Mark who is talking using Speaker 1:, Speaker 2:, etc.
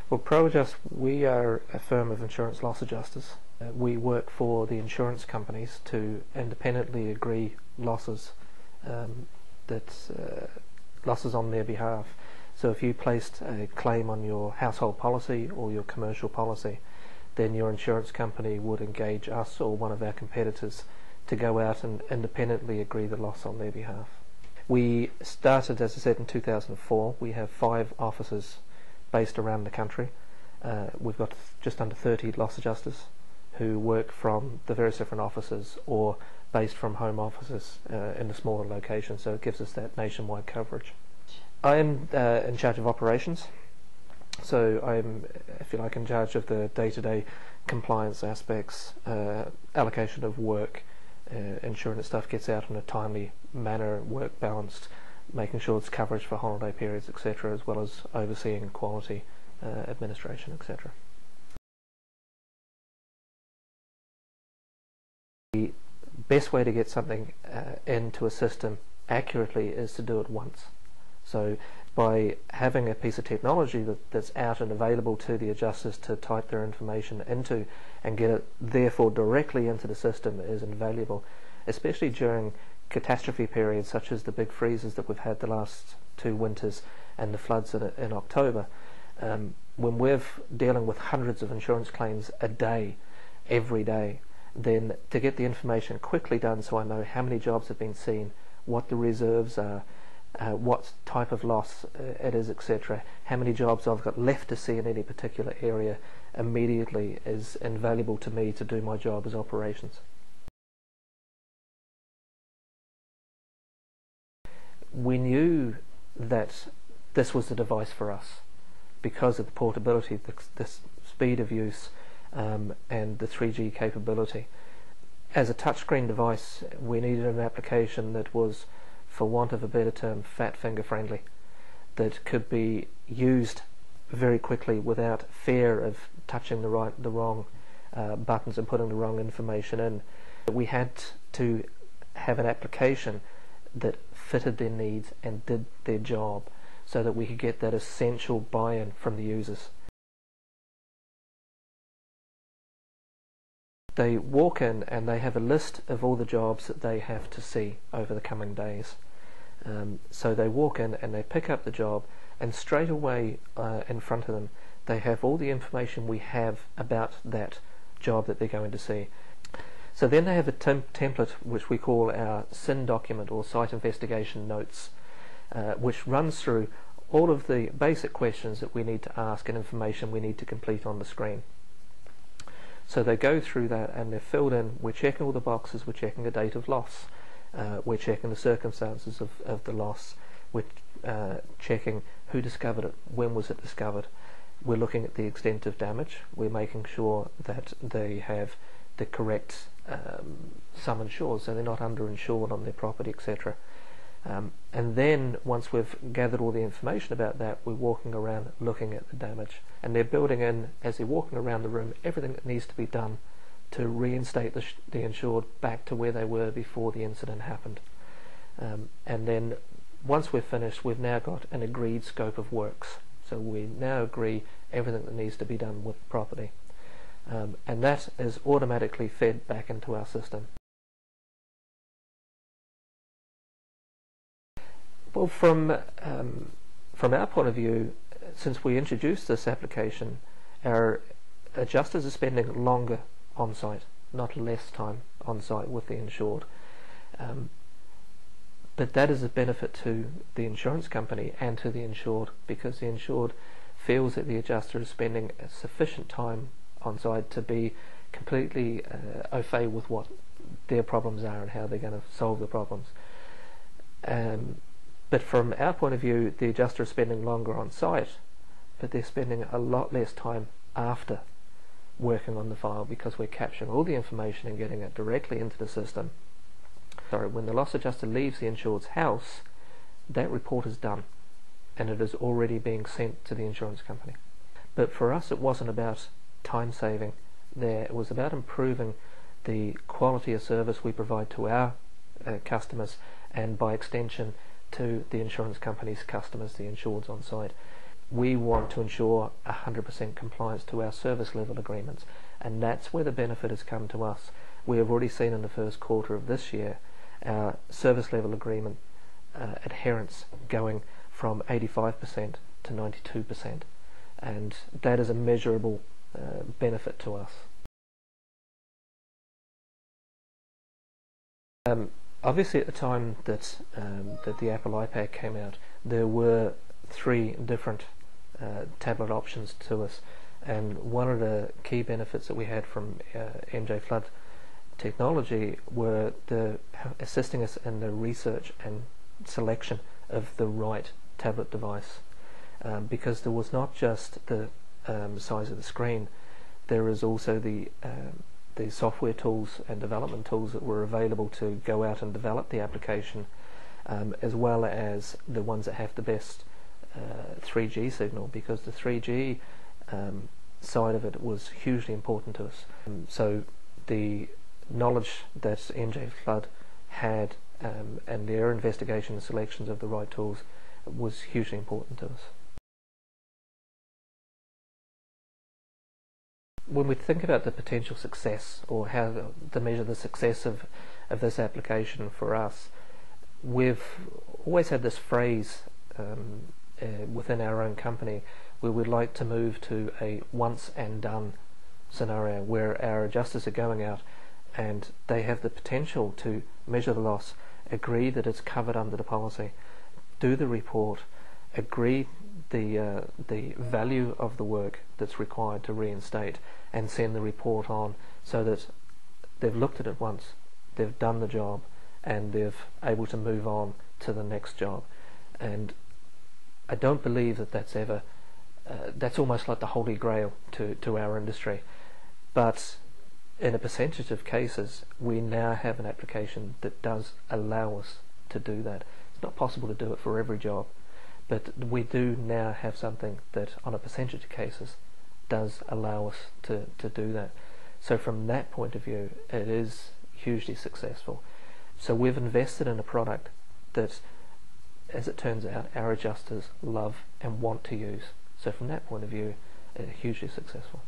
Speaker 1: Well, ProAdjust, we are a firm of insurance loss adjusters. We work for the insurance companies to independently agree losses losses on their behalf. So if you placed a claim on your household policy or your commercial policy, then your insurance company would engage us or one of our competitors to go out and independently agree the loss on their behalf. We started, as I said, in 2004. We have 5 offices based around the country. We've got just under 30 loss adjusters who work from the various different offices or based from home offices in the smaller locations, so it gives us that nationwide coverage. I am in charge of operations, so I'm, if you like, in charge of the day-to-day compliance aspects, allocation of work, ensuring that stuff gets out in a timely manner, work balanced, making sure it's coverage for holiday periods, etc., as well as overseeing quality, administration, etc. The best way to get something into a system accurately is to do it once. So by having a piece of technology that's out and available to the adjusters to type their information into and get it therefore directly into the system is invaluable, especially during catastrophe periods such as the big freezes that we've had the last 2 winters and the floods in October. When we're dealing with hundreds of insurance claims a day, every day, then to get the information quickly done so I know how many jobs have been seen, what the reserves are, what type of loss it is, etc., how many jobs I've got left to see in any particular area, immediately is invaluable to me to do my job as operations. We knew that this was the device for us because of the portability, the speed of use, and the 3G capability. As a touchscreen device, we needed an application that was, for want of a better term, fat finger friendly, that could be used very quickly without fear of touching the wrong buttons and putting the wrong information in. We had to have an application that fitted their needs and did their job so that we could get that essential buy-in from the users. They walk in and they have a list of all the jobs that they have to see over the coming days. So they walk in and they pick up the job, and straight away in front of them they have all the information we have about that job that they're going to see. So then they have a template which we call our SIN document, or Site Investigation Notes, which runs through all of the basic questions that we need to ask and information we need to complete on the screen. So they go through that and they're filled in. We're checking all the boxes, we're checking the date of loss, we're checking the circumstances of the loss, we're checking who discovered it, when was it discovered, we're looking at the extent of damage, we're making sure that they have the correct sum insured, so they're not underinsured on their property, etc. And then once we've gathered all the information about that, we're walking around looking at the damage, and they're building in, as they're walking around the room, everything that needs to be done to reinstate the insured back to where they were before the incident happened. And then once we're finished, we've now got an agreed scope of works, so we now agree everything that needs to be done with the property, and that is automatically fed back into our system. Well, from our point of view, since we introduced this application, our adjusters are spending longer on site, not less time on site with the insured. But that is a benefit to the insurance company and to the insured, because the insured feels that the adjuster is spending sufficient time on site to be completely au fait with what their problems are and how they're going to solve the problems. But from our point of view, the adjuster is spending longer on site, but they're spending a lot less time after working on the file, because we're capturing all the information and getting it directly into the system. So when the loss adjuster leaves the insured's house, that report is done and it is already being sent to the insurance company. But for us, it wasn't about time saving there, it was about improving the quality of service we provide to our customers, and by extension to the insurance company's customers, the insureds on site. we want to ensure 100% compliance to our service level agreements, and that's where the benefit has come to us. We have already seen in the first quarter of this year our service level agreement adherence going from 85% to 92%, and that is a measurable benefit to us. Obviously, at the time that the Apple iPad came out, there were 3 different tablet options to us, and one of the key benefits that we had from MJ Flood technology were assisting us in the research and selection of the right tablet device, because there was not just the size of the screen, there is also the software tools and development tools that were available to go out and develop the application, as well as the ones that have the best 3G signal, because the 3G side of it was hugely important to us. So the knowledge that MJ Flood had and their investigation and selections of the right tools was hugely important to us. When we think about the potential success, or how to measure the success of this application for us, we've always had this phrase within our own company where we'd like to move to a once and done scenario, where our adjusters are going out and they have the potential to measure the loss, agree that it's covered under the policy, do the report, agree the value of the work that's required to reinstate, and send the report on, so that they've looked at it once, they've done the job, and they're able to move on to the next job. And I don't believe that that's ever that's almost like the holy grail to our industry, but in a percentage of cases we now have an application that does allow us to do that. It's not possible to do it for every job, but we do now have something that on a percentage of cases does allow us to do that. So from that point of view, it is hugely successful. So we've invested in a product that, as it turns out, our adjusters love and want to use. So from that point of view, hugely successful.